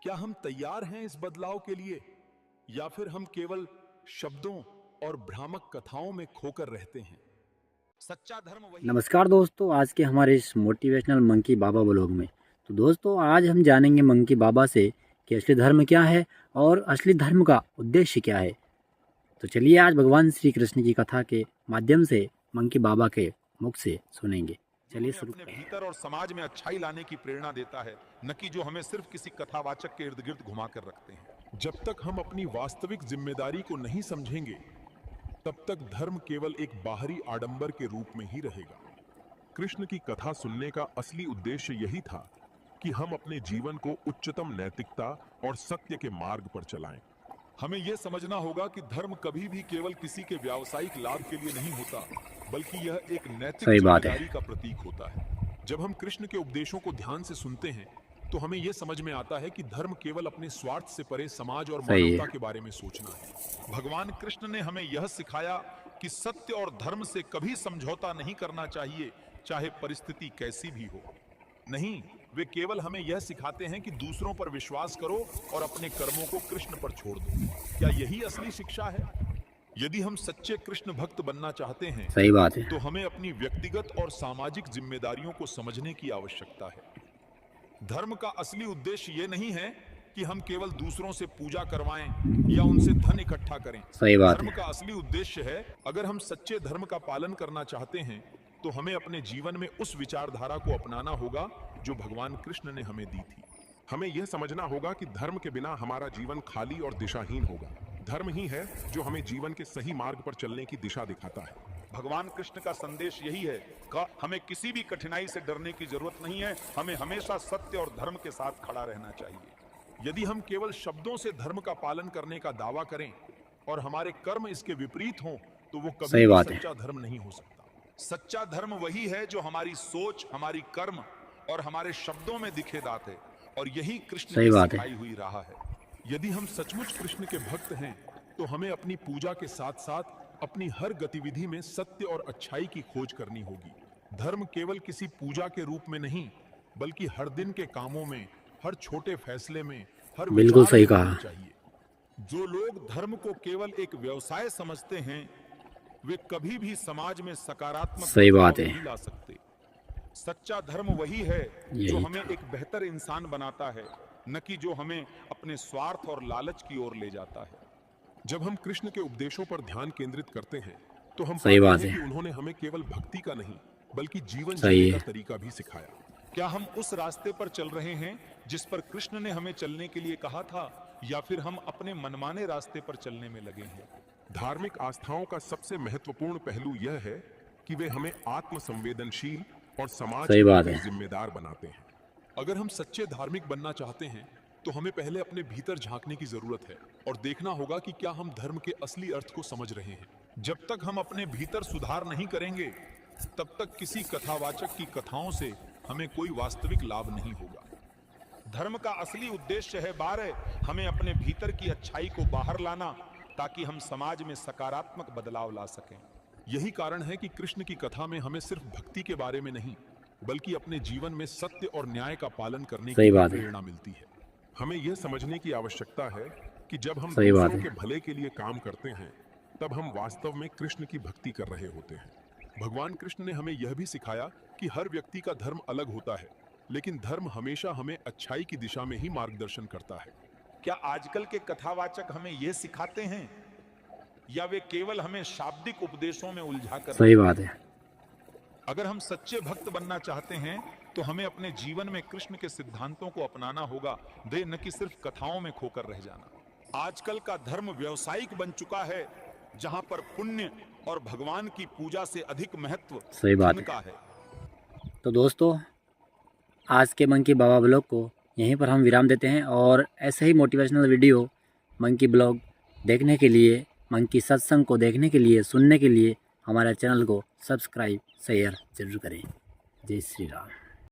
क्या हम तैयार हैं इस बदलाव के लिए, या फिर हम केवल शब्दों और भ्रामक कथाओं में खोकर रहते हैं? सच्चा धर्म वही। नमस्कार दोस्तों, आज के हमारे इस मोटिवेशनल मंकी बाबा ब्लॉग में तो दोस्तों आज हम जानेंगे मंकी बाबा से कि असली धर्म क्या है और असली धर्म का उद्देश्य क्या है। तो चलिए आज भगवान श्री कृष्ण की कथा के माध्यम से मंकी बाबा के मुख से सुनेंगे। चलिए शुरू अपने करते हैं। भीतर और समाज में अच्छाई लाने की प्रेरणा देता है, न कि जो हमें सिर्फ किसी कथावाचक के इर्द गिर्द घुमा कर रखते हैं। जब तक हम अपनी वास्तविक जिम्मेदारी को नहीं समझेंगे, तब तक धर्म केवल एक बाहरी आडंबर के रूप में ही रहेगा। कृष्ण की कथा सुनने का असली उद्देश्य यही था कि हम अपने जीवन को उच्चतम नैतिकता और सत्य के मार्ग पर चलाएं। हमें यह समझना होगा कि धर्म कभी भी केवल किसी के व्यावसायिक लाभ के लिए नहीं होता, बल्कि यह एक नैतिक सही बात है। जिम्मेदारी का प्रतीक होता है। जब हम कृष्ण के उपदेशों को ध्यान से सुनते हैं, तो हमें यह समझ में आता है कि धर्म केवल अपने स्वार्थ से परे समाज और सही मानवता है। के बारे में सोचना है। भगवान कृष्ण ने हमें यह सिखाया कि सत्य और धर्म से कभी समझौता नहीं करना चाहिए, चाहे परिस्थिति कैसी भी हो। नहीं, वे केवल हमें यह सिखाते हैं कि दूसरों पर विश्वास करो और अपने कर्मों को कृष्ण पर छोड़ दो। क्या यही असली शिक्षा है? यदि हम सच्चे कृष्ण भक्त बनना चाहते हैं, सही बात है। तो हमें अपनी व्यक्तिगत और सामाजिक जिम्मेदारियों को समझने की आवश्यकता है। धर्म का असली उद्देश्य ये नहीं है कि हम केवल दूसरों से पूजा करवाएं या उनसे धन इकट्ठा करें। सही बात धर्म है। का असली उद्देश्य है, अगर हम सच्चे धर्म का पालन करना चाहते हैं, तो हमें अपने जीवन में उस विचारधारा को अपनाना होगा जो भगवान कृष्ण ने हमें दी थी। हमें यह समझना होगा कि धर्म के बिना हमारा जीवन खाली और दिशाहीन होगा। धर्म ही है जो हमें जीवन के सही मार्ग पर चलने की दिशा दिखाता है। भगवान कृष्ण का संदेश यही है कि हमें किसी भी कठिनाई से डरने की जरूरत नहीं है। हमें हमेशा सत्य और धर्म के साथ खड़ा रहना चाहिए। यदि हम केवल शब्दों से धर्म का पालन करने का दावा करें और हमारे कर्म इसके विपरीत हों, तो वो कभी सही भी बात है। सच्चा धर्म नहीं हो सकता। सच्चा धर्म वही है जो हमारी सोच, हमारी कर्म और हमारे शब्दों में दिखेदार है, और यही कृष्ण सही की बात है। सिखाई हुई राह है। यदि हम सचमुच कृष्ण के भक्त हैं, तो हमें अपनी पूजा के साथ साथ अपनी हर गतिविधि में सत्य और अच्छाई की खोज करनी होगी। धर्म केवल किसी पूजा के रूप में नहीं, बल्कि हर दिन के कामों में, हर छोटे फैसले में, हर बिल्कुल विचार में सही होना कहा। चाहिए। जो लोग धर्म को केवल एक व्यवसाय समझते हैं, वे कभी भी समाज में सकारात्मक सही बदलाव बात है। नहीं ला सकते। सच्चा धर्म वही है जो यही हमें था। एक बेहतर इंसान बनाता है, न कि जो हमें अपने स्वार्थ और लालच की ओर ले जाता है। जब हम कृष्ण के उपदेशों पर ध्यान केंद्रित करते हैं, तो हम सही पाते बात हैं है। कि उन्होंने हमें केवल भक्ति का नहीं, बल्कि जीवन जीने सही का है। तरीका भी सिखाया। क्या हम उस रास्ते पर चल रहे हैं जिस पर कृष्ण ने हमें चलने के लिए कहा था, या फिर हम अपने मनमाने रास्ते पर चलने में लगे हैं? धार्मिक आस्थाओं का सबसे महत्वपूर्ण पहलू यह है कि वे हमें आत्मसंवेदनशील और समाज सही के बात प्रति है। जिम्मेदार बनाते हैं। अगर हम सच्चे धार्मिक बनना चाहते हैं, तो हमें पहले अपने भीतर झांकने की जरूरत है और देखना होगा कि क्या हम धर्म के असली अर्थ को समझ रहे हैं। जब तक हम अपने भीतर सुधार नहीं करेंगे, तब तक किसी कथावाचक की कथाओं से हमें कोई वास्तविक लाभ नहीं होगा। धर्म का असली उद्देश्य है हमें अपने भीतर की अच्छाई को बाहर लाना, ताकि हम समाज में सकारात्मक बदलाव ला सकें। यही कारण है कि कृष्ण की कथा में हमें सिर्फ भक्ति के बारे में नहीं, बल्कि अपने जीवन में सत्य और न्याय का पालन करने की सही भी बात है। प्रेरणा मिलती है। हमें यह समझने की आवश्यकता है कि जब हम सही बात दूसरों है। के भले के लिए काम करते हैं, तब हम वास्तव में कृष्ण की भक्ति कर रहे होते हैं। भगवान कृष्ण ने हमें यह भी सिखाया कि हर व्यक्ति का धर्म अलग होता है, लेकिन धर्म हमेशा हमें अच्छाई की दिशा में ही मार्गदर्शन करता है। क्या आजकल के कथावाचक हमें यह सिखाते हैं, या वे केवल हमें शाब्दिक उपदेशों में उलझा कर सही रखते बात हैं? है। अगर हम सच्चे भक्त बनना चाहते हैं, तो हमें अपने जीवन में कृष्ण के सिद्धांतों को अपनाना होगा, न कि सिर्फ कथाओं में खोकर रह जाना। आजकल का धर्म व्यावसायिक बन चुका है, जहां पर पुण्य और भगवान की पूजा से अधिक महत्व सही बात धन है। का है। तो दोस्तों आज के मंकी बाबा ब्लॉग को यहीं पर हम विराम देते हैं, और ऐसे ही मोटिवेशनल वीडियो मंकी ब्लॉग देखने के लिए, मंकी सत्संग को देखने के लिए, सुनने के लिए हमारे चैनल को सब्सक्राइब शेयर जरूर करें। जय श्री राम।